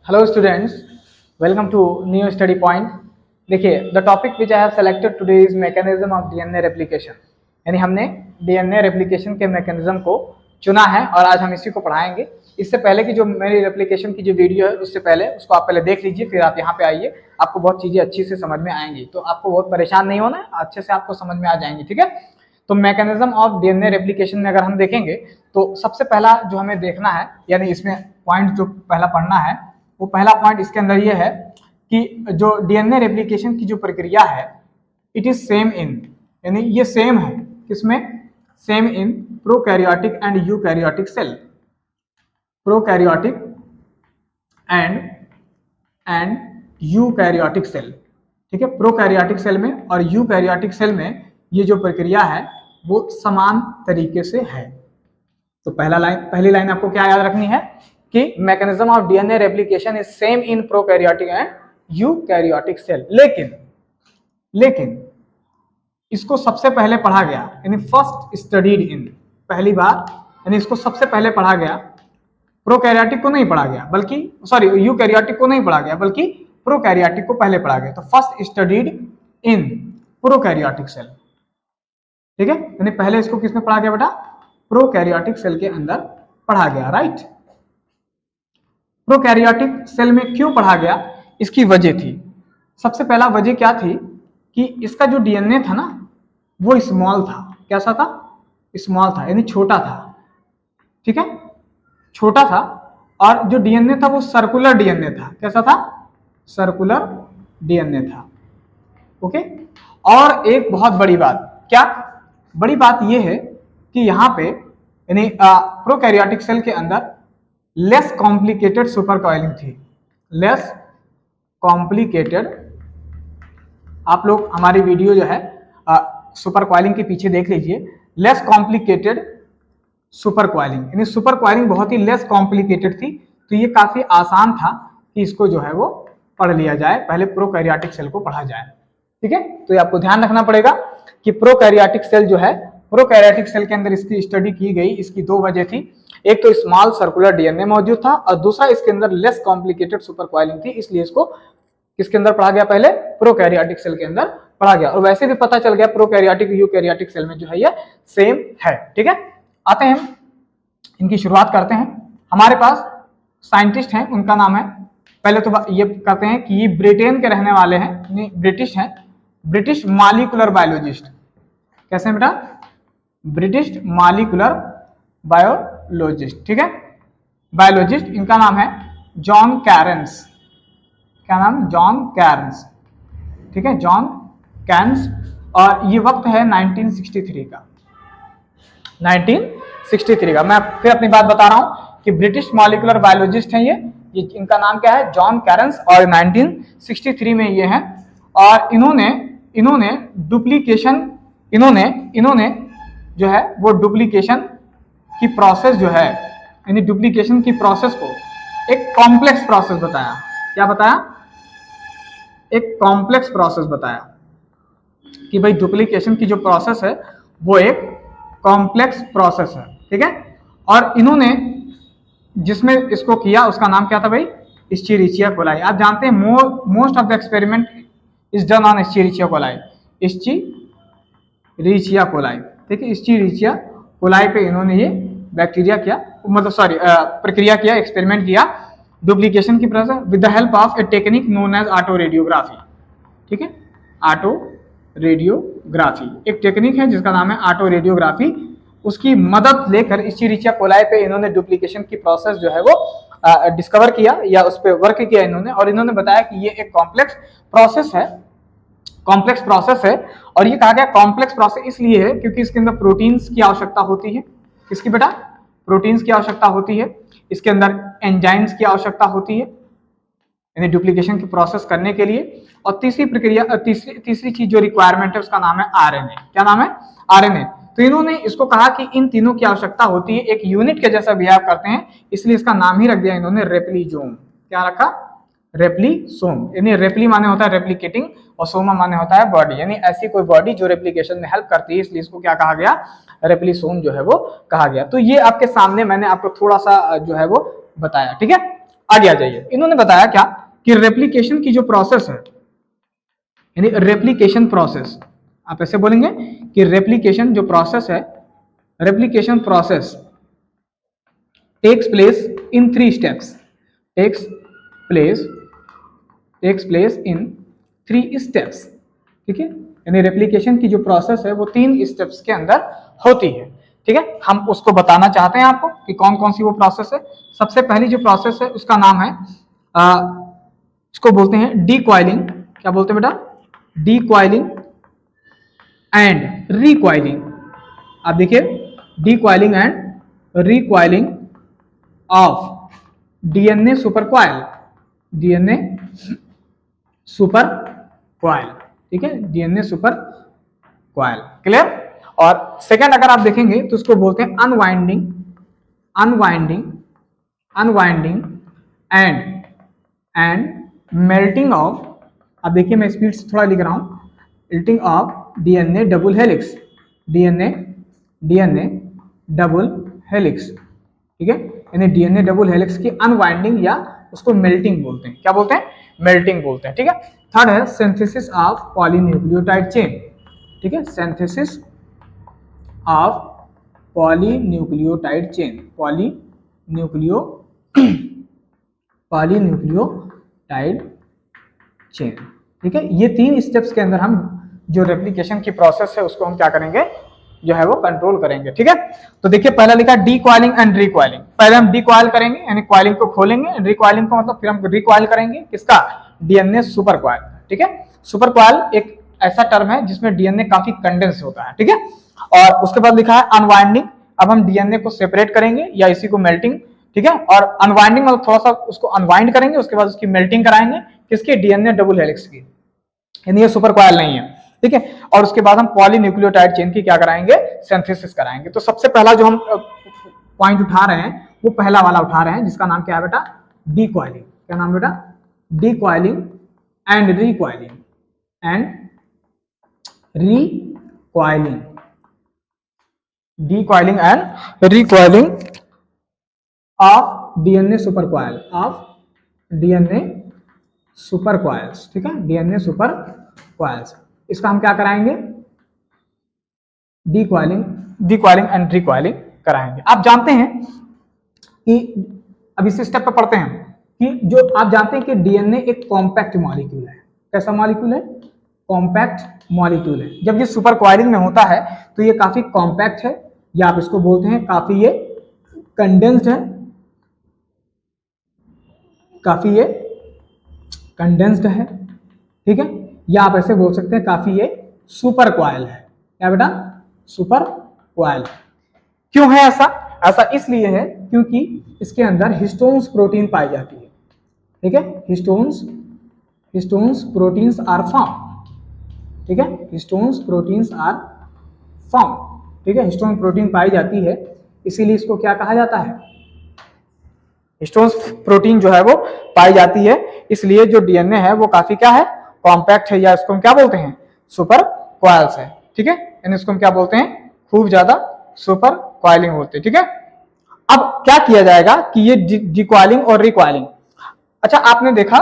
Hello students, welcome to new study point. देखिए the topic which I have selected today is mechanism of DNA replication. यानी हमने DNA replication के mechanism को चुना है और आज हम इसी को पढ़ाएंगे। इससे पहले की जो मेरी रेप्लिकेशन की जो वीडियो है उससे पहले उसको आप पहले देख लीजिए, फिर आप यहाँ पे आइए, आपको बहुत चीजें अच्छी से समझ में आएंगी, तो आपको बहुत परेशान नहीं होना है, अच्छे से आपको समझ में आ जाएंगी। ठीक है, तो मैकेनिज्म ऑफ डीएनए रेप्लिकेशन में अगर हम देखेंगे तो सबसे पहला जो हमें देखना है, यानी इसमें पॉइंट जो पहला पढ़ना है वो पहला पॉइंट इसके अंदर ये है कि जो डीएनए रेप्लिकेशन की जो प्रक्रिया है इट इज सेम इन, यानी ये सेम है किसमें, same in prokaryotic and eukaryotic cell, prokaryotic and eukaryotic cell. ठीक है, प्रोकैरियोटिक सेल में और यूकैरियोटिक सेल में ये जो प्रक्रिया है वो समान तरीके से है। तो पहली लाइन आपको क्या याद रखनी है कि mechanism of DNA replication is same in prokaryotic and eukaryotic cell. लेकिन इसको सबसे पहले पढ़ा गया, यानी फर्स्ट स्टडीड इन, पहली बार, यानी इसको सबसे पहले पढ़ा गया, प्रोकैरियोटिक को नहीं पढ़ा गया, बल्कि सॉरी यूकैरियोटिक को नहीं पढ़ा गया बल्कि प्रोकैरियोटिक को पहले पढ़ा गया। तो first studied in prokaryotic cell. ठीक है, यानी पहले इसको किसमें पढ़ा गया बेटा, प्रोकैरियोटिक सेल के अंदर पढ़ा गया। राइट, प्रोकैरियोटिक सेल में क्यों पढ़ा गया, इसकी वजह थी, सबसे पहला वजह क्या थी कि इसका जो डीएनए था ना वो स्मॉल था। कैसा था, स्मॉल था, यानी छोटा था। ठीक है, छोटा था, और जो डीएनए था वो सर्कुलर डीएनए था। कैसा था, सर्कुलर डीएनए था। ओके, और एक बहुत बड़ी बात, क्या बड़ी बात यह है कि यहाँ पे यानी प्रोकैरियोटिक सेल के अंदर लेस कॉम्प्लिकेटेड सुपर कॉइलिंग थी, लेस कॉम्प्लिकेटेड। आप लोग हमारी वीडियो जो है सुपर कॉइलिंग के पीछे देख लीजिए, लेस कॉम्प्लिकेटेड सुपर कॉइलिंग, यानी सुपर कॉइलिंग बहुत ही लेस कॉम्प्लिकेटेड थी। तो ये काफी आसान था कि इसको जो है वो पढ़ लिया जाए, पहले प्रोकैरियोटिक सेल को पढ़ा जाए। ठीक है, तो ये आपको ध्यान रखना पड़ेगा कि प्रोकैरियोटिक सेल जो है, प्रोकैरियोटिक सेल के अंदर इसकी स्टडी की गई, इसकी दो वजह थी, एक तो स्मॉल सर्कुलर डीएनए मौजूद था और दूसरा इसके अंदर लेस कॉम्प्लिकेटेड सुपर कॉइलिंग थी, इसलिए इसको किसके अंदर पढ़ा गया, पहले प्रोकैरियोटिक सेल के अंदर पढ़ा गया। और वैसे भी पता चल गया प्रोकैरियोटिक यूकैरियोटिक सेल में जो है ये सेम है। ठीक है, आते हैं इनकी शुरुआत करते हैं। हमारे पास साइंटिस्ट हैं, उनका नाम है, पहले तो ये कहते हैं कि ये ब्रिटेन के रहने वाले हैं, ब्रिटिश हैं, ब्रिटिश मॉलिक्यूलर बायोलॉजिस्ट। कैसे बेटा, ब्रिटिश मॉलिक्यूलर बायोलॉजिस्ट। ठीक है, बायोलॉजिस्ट, इनका नाम है जॉन कैरेंस। क्या नाम, जॉन कैरेंस। ठीक है, जॉन कैरेंस, और ये वक्त है 1963 का, 1963 का। मैं फिर अपनी बात बता रहा हूं कि ब्रिटिश मॉलिक्यूलर बायोलॉजिस्ट हैं ये इनका नाम क्या है, जॉन कैरेंस, और 1963 में ये हैं। और इन्होंने डुप्लीकेशन, इन्होंने जो है वो डुप्लीकेशन की प्रोसेस जो है, यानी डुप्लीकेशन की प्रोसेस को एक कॉम्प्लेक्स प्रोसेस बताया। क्या बताया, एक कॉम्प्लेक्स प्रोसेस बताया कि भाई डुप्लीकेशन की जो प्रोसेस है वो एक कॉम्प्लेक्स प्रोसेस है। ठीक है, और इन्होंने जिसमें इसको किया उसका नाम क्या था भाई, एस्चेरिचिया कोलाई। आप जानते हैं most of the experiment is done on Escherichia coli, Escherichia coli. ठीक है, एस्चेरिचिया कोलाई पे इन्होंने ये बैक्टीरिया किया, मतलब सॉरी प्रक्रिया किया, एक्सपेरिमेंट किया डुप्लीकेशन की process with the help of a technique known as auto radiography. ठीक है, ऑटो रेडियोग्राफी एक टेक्निक है जिसका नाम है ऑटो रेडियोग्राफी। उसकी मदद लेकर एस्चेरिचिया कोलाई पे इन्होंने डुप्लीकेशन की प्रोसेस जो है वो डिस्कवर किया या उस पर वर्क किया इन्होंने, और इन्होंने बताया कि ये एक कॉम्प्लेक्स प्रोसेस है, कॉम्प्लेक्स प्रोसेस है। और ये कहा गया कॉम्प्लेक्स प्रोसेस इसलिए है क्योंकि इसके अंदर प्रोटीन्स की आवश्यकता होती है। किसकी बेटा, प्रोटीन्स की आवश्यकता होती है, इसके अंदर एंजाइम्स की आवश्यकता होती है, यानी डुप्लीकेशन की प्रोसेस करने के लिए। और तीसरी चीज जो रिक्वायरमेंट है उसका नाम है आरएनए। क्या नाम है, आरएनए। तो इन्होंने इसको कहा कि इन तीनों की आवश्यकता होती है, एक यूनिट के जैसा बिहेव करते हैं, इसलिए इसका नाम ही रख दिया इन्होंने रेप्लीजोम। क्या रखा, रेप्लीसोम। यानी रेप्ली माने होता है रेप्लिकेटिंग और सोमा माने होता है बॉडी, यानी ऐसी कोई बॉडी जो रेप्लिकेशन में हेल्प करती है, इसलिए इसको क्या कहा गया, रेप्लिसोम जो है वो कहा गया। तो ये आपके सामने मैंने आपको थोड़ा सा जो है वो बताया। ठीक है, आगे आ जाइए। इन्होंने बताया क्या कि रेप्लिकेशन की जो प्रोसेस है, यानी रेप्लिकेशन प्रोसेस, आप ऐसे बोलेंगे कि रेप्लिकेशन जो प्रोसेस है, replication process takes place in 3 steps, takes place in 3 steps, ठीक है। यानी रेप्लिकेशन की जो प्रोसेस है वो 3 स्टेप्स के अंदर होती है, ठीक है। हम उसको बताना चाहते हैं आपको कि कौन कौन सी वो प्रोसेस है। सबसे पहली जो प्रोसेस है उसका नाम है इसको बोलते हैं डीकॉइलिंग। क्या बोलते हैं बेटा? Decoiling and recoiling. आप देखिए, decoiling and recoiling of DNA super coil, DNA super coil, ठीक है, डीएनए सुपर कॉइल। क्लियर? और सेकंड अगर आप देखेंगे तो उसको बोलते हैं unwinding, unwinding, unwinding and melting of, अब देखिए मैं स्पीड से थोड़ा लिख रहा हूं, melting of DNA double helix, DNA double helix, ठीक है। यानी डीएनए डबल हेलिक्स की अनवाइंडिंग या उसको मेल्टिंग बोलते हैं। क्या बोलते हैं? मेल्टिंग बोलते हैं, ठीक है। थर्ड है सिंथेसिस ऑफ पॉलीन्यूक्लियोटाइड चेन, ठीक है, synthesis of polynucleotide chain, polynucleotide chain, ठीक है। ये 3 स्टेप्स के अंदर हम जो रेप्लिकेशन की प्रोसेस है उसको हम क्या करेंगे, जो है वो कंट्रोल करेंगे, ठीक है। तो देखिए पहला लिखा डीकॉइलिंग एंड रिकॉइलिंग। पहले हम डीकॉइल करेंगे यानी कॉइलिंग को खोलेंगे, रिकॉइलिंग का मतलब फिर हम रिकॉइल करेंगे किसका? डीएनए सुपर कॉइल, ठीक है। सुपर कॉइल एक ऐसा टर्म है जिसमें डीएनए काफी कंडेंस होता है, ठीक है। और उसके बाद लिखा है अनवाइंडिंग, अब हम डीएनए को सेपरेट करेंगे या इसी को मेल्टिंग, ठीक है। और अनवाइंडिंग मतलब थोड़ा सा उसको अनवाइंड करेंगे, उसके बाद उसकी मेल्टिंग कराएंगे, किसकी? डीएनए डबल हेलिक्स की, यानी ये सुपर कॉइल नहीं है, ठीक है। और उसके बाद हम पॉलीन्यूक्लियोटाइड चेन की क्या कराएंगे? सिंथेसिस कराएंगे। तो सबसे पहला जो हम पॉइंट उठा रहे हैं वो पहला वाला उठा रहे हैं जिसका नाम क्या है बेटा? डीकॉइलिंग। क्या नाम बेटा? Decoiling and recoiling, and recoiling, decoiling and recoiling of DNA super coil, of DNA super coils, ठीक है, डीएनए सुपर कॉइल्स। इसका हम क्या कराएंगे? डीकॉइलिंग एंड रिकॉइलिंग कराएंगे। आप जानते हैं कि अब इस स्टेप पे पढ़ते हैं कि जो आप जानते हैं कि डीएनए एक कॉम्पैक्ट मॉलिक्यूल है। कैसा मॉलिक्यूल है? कॉम्पैक्ट मॉलिक्यूल है। जब ये सुपर कॉइलिंग में होता है तो ये काफी कॉम्पैक्ट है, या आप इसको बोलते हैं काफी ये कंडेंस्ड है, काफी ये कंडेंस्ड है, ठीक है। या आप ऐसे बोल सकते हैं काफी ये सुपर कॉइल है। क्या बेटा? Super coil. क्यों है ऐसा? ऐसा इसलिए है क्योंकि इसके अंदर हिस्टोन्स प्रोटीन पाई जाती है, ठीक है। हिस्टोन्स प्रोटीन्स आर फाउंड, ठीक है, हिस्टोन्स प्रोटीन्स आर फाउंड, ठीक है। हिस्टोन प्रोटीन पाई जाती है, इसीलिए इसको क्या कहा जाता है? हिस्टोन्स प्रोटीन जो है वो पाई जाती है, इसलिए जो डीएनए है वो काफी क्या है? कॉम्पैक्ट है, या इसको हम क्या बोलते हैं? सुपर कॉइल्स है, ठीक है। यानी इसको हम क्या बोलते हैं? खूब ज्यादा सुपर कॉइलिंग होती है, ठीक है। अब क्या किया जाएगा कि ये डीकॉइलिंग और रिकॉइलिंग, अच्छा आपने देखा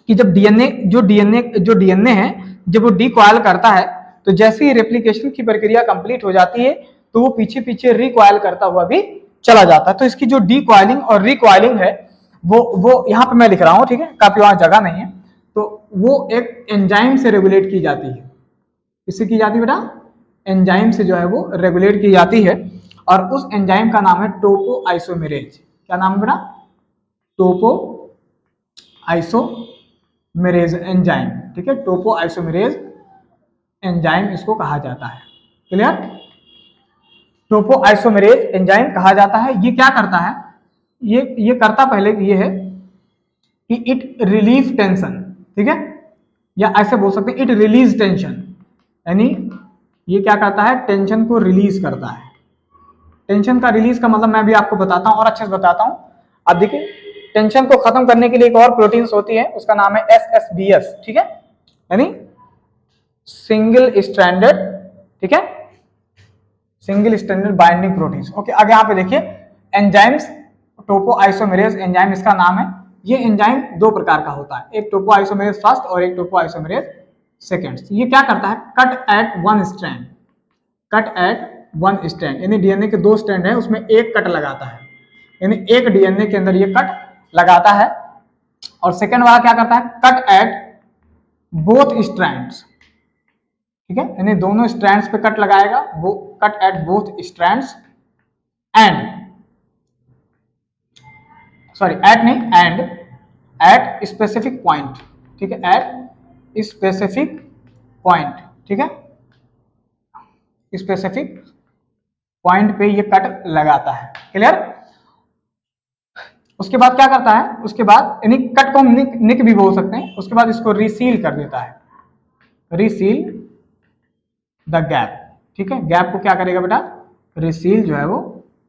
कि जब डीएनए है जब वो डीकॉइल करता है तो जैसे ही रेप्लिकेशन की प्रक्रिया कंप्लीट हो जाती है तो वो पीछे पीछे रिकॉइल करता हुआ भी चला जाता है। तो इसकी जो डीकॉइलिंग और रिकॉइलिंग है वो यहाँ पे मैं लिख रहा हूँ, ठीक है, काफी वहां जगह नहीं है, तो वो एक एंजाइम से रेगुलेट की जाती है। किससे की जाती है बेटा? एंजाइम से जो है वो रेगुलेट की जाती है, और उस एंजाइम का नाम है टोपो आइसोमेरेज। क्या नाम है बेटा? टोपो आइसोमेरेज एंजाइम, ठीक है, टोपो आइसोमेरेज एंजाइम इसको कहा जाता है। क्लियर? टोपो आइसोमेरेज एंजाइम कहा जाता है। ये क्या करता है? ये करता पहले ये है कि इट रिलीव टेंशन, ठीक है, या ऐसे बोल सकते हैं इट रिलीज टेंशन, यानी ये क्या करता है? टेंशन को रिलीज करता है। टेंशन का रिलीज का मतलब मैं भी आपको बताता हूं और अच्छे से बताता हूं। आप देखिए, टेंशन को खत्म करने के लिए एक और प्रोटीन होती है, उसका नाम है SSBS, ठीक है, यानी सिंगल स्ट्रैंडेड, ठीक है, single stranded binding protein. Okay, आगे यहाँ पे देखिए एंजाइम्स टोपो आइसोमेरेज एंजाइम इसका नाम है। ये एंजाइम दो प्रकार का होता है, एक टोपो आइसोमेरेज फर्स्ट और एक टोपो आइसोमेरेज सेकेंड। ये क्या करता है, cut at one strand, cut at one strand, यानी डीएनए के दो स्ट्रैंड है उसमें एक कट लगाता है, यानी एक डीएनए के अंदर ये कट लगाता है। और सेकेंड वाला क्या करता है, कट एट बोथ स्ट्रैंड्स, ठीक है, यानी दोनों स्ट्रैंड्स पे कट लगाएगा, वो cut at both strands end, sorry at नहीं, एंड एट स्पेसिफिक पॉइंट, ठीक है, एट स्पेसिफिक पॉइंट, ठीक है, स्पेसिफिक पॉइंट पे ये कट लगाता है। क्लियर। उसके बाद क्या करता है, उसके बाद यानी कट को हम निक भी बोल सकते हैं। उसके बाद इसको रिसील कर देता है, रिसील द गैप, ठीक है, गैप को क्या करेगा बेटा, रिसील जो है वो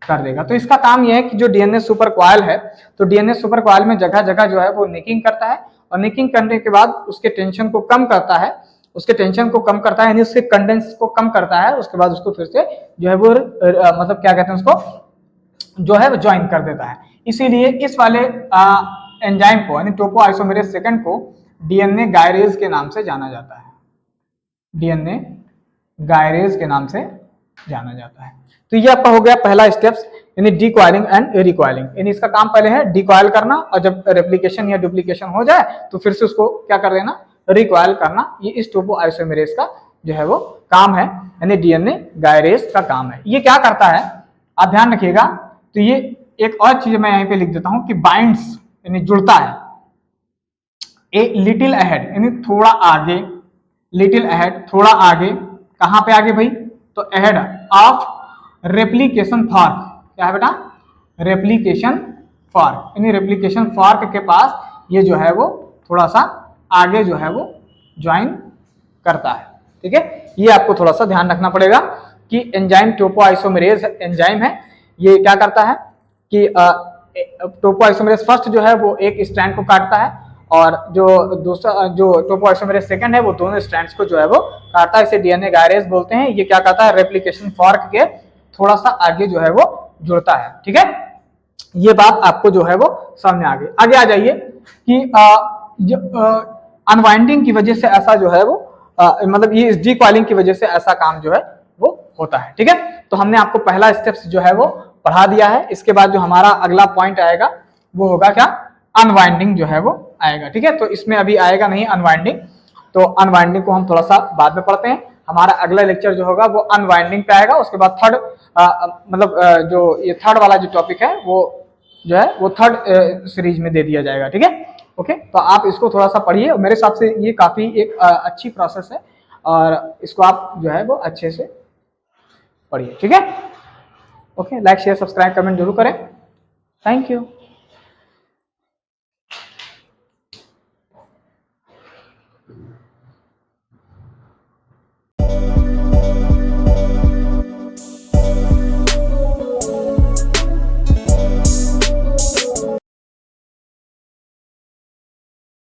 कर देगा। तो इसका काम यह है कि जो डीएनए सुपर कॉइल है, तो डीएनए सुपर कॉइल में जगह जगह जो है वो निकिंग करता है, और निकिंग करने के बाद उसके टेंशन को कम करता है, उसके टेंशन को कम करता है, यानी उसके कंडेंस को कम करता है। उसके बाद उसको फिर से जो है वो मतलब क्या कहते हैं उसको जो है वो ज्वाइन कर देता है। इसीलिए इस वाले एंजाइम को यानी टोपो आइसोमेरेज सेकंड को डीएनए गायरेज के नाम से जाना जाता है, डीएनए गायरेज के नाम से जाना जाता है। तो ये आपका हो गया पहला स्टेप्स, यानी डीकॉइलिंग एंड रिकॉइलिंग। यानी इसका काम पहले है डीकॉइल करना, और जब रेप्लिकेशन या डुप्लीकेशन हो जाए तो फिर से उसको क्या कर देना, रिकॉइल करना। ये इस टोपो आइसोमेरेज का जो है वो काम है, यानी डीएनए गायरेज का काम है। ये क्या करता है आप ध्यान रखिएगा। तो ये एक और चीज मैं यहीं पे लिख देता हूं कि बाइंड्स यानी जुड़ता है, ए लिटिल अहेड यानी थोड़ा आगे, लिटिल अहेड थोड़ा आगे, कहां पे आगे भाई, तो अहेड ऑफ रेप्लिकेशन फॉर्क, क्या है बेटा, रेप्लिकेशन फॉर्क, यानी रेप्लिकेशन फॉर्क के पास ये जो है वो थोड़ा सा आगे जो है वो ज्वाइन करता है, ठीक है। ये आपको थोड़ा सा ध्यान रखना पड़ेगा कि एंजाइम टोपो आइसोमेरेज एंजाइम है, ये क्या करता है कि टोपो आइसोमेरेज फर्स्ट जो है वो एक स्ट्रैंड को काटता है, और जो दूसरा जो टोपो आइसोमेरेज सेकंड है वो दोनों स्ट्रैंड्स को जो है वो काटता है। इसे डीएनए गायरेज बोलते हैं। ये क्या करता है, रेप्लिकेशन फॉर्क के थोड़ा सा आगे जो है वो जुड़ता है, ठीक है। ये बात आपको जो है वो सामने आगे आ जाइए कि अनवाइंडिंग की वजह से ऐसा जो है वो मतलब ये डीकॉइलिंग की वजह से ऐसा काम जो है वो होता है, ठीक है। तो हमने आपको पहला स्टेप्स जो है वो पढ़ा दिया है। इसके बाद जो हमारा अगला पॉइंट आएगा वो होगा क्या, अनवाइंडिंग जो है वो आएगा, ठीक है। तो इसमें अभी आएगा नहीं अनवाइंडिंग, तो अनवाइंडिंग को हम थोड़ा सा बाद में पढ़ते हैं। हमारा अगला लेक्चर जो होगा वो अनवाइंडिंग पे आएगा। उसके बाद थर्ड मतलब जो ये थर्ड वाला जो टॉपिक है वो जो है वो थर्ड सीरीज में दे दिया जाएगा, ठीक है। ओके, तो आप इसको थोड़ा सा पढ़िए। मेरे हिसाब से ये काफी एक अच्छी प्रोसेस है, और इसको आप जो है वो अच्छे से पढ़िए, ठीक है। Okay, like share subscribe comment जरूर करें। Thank you.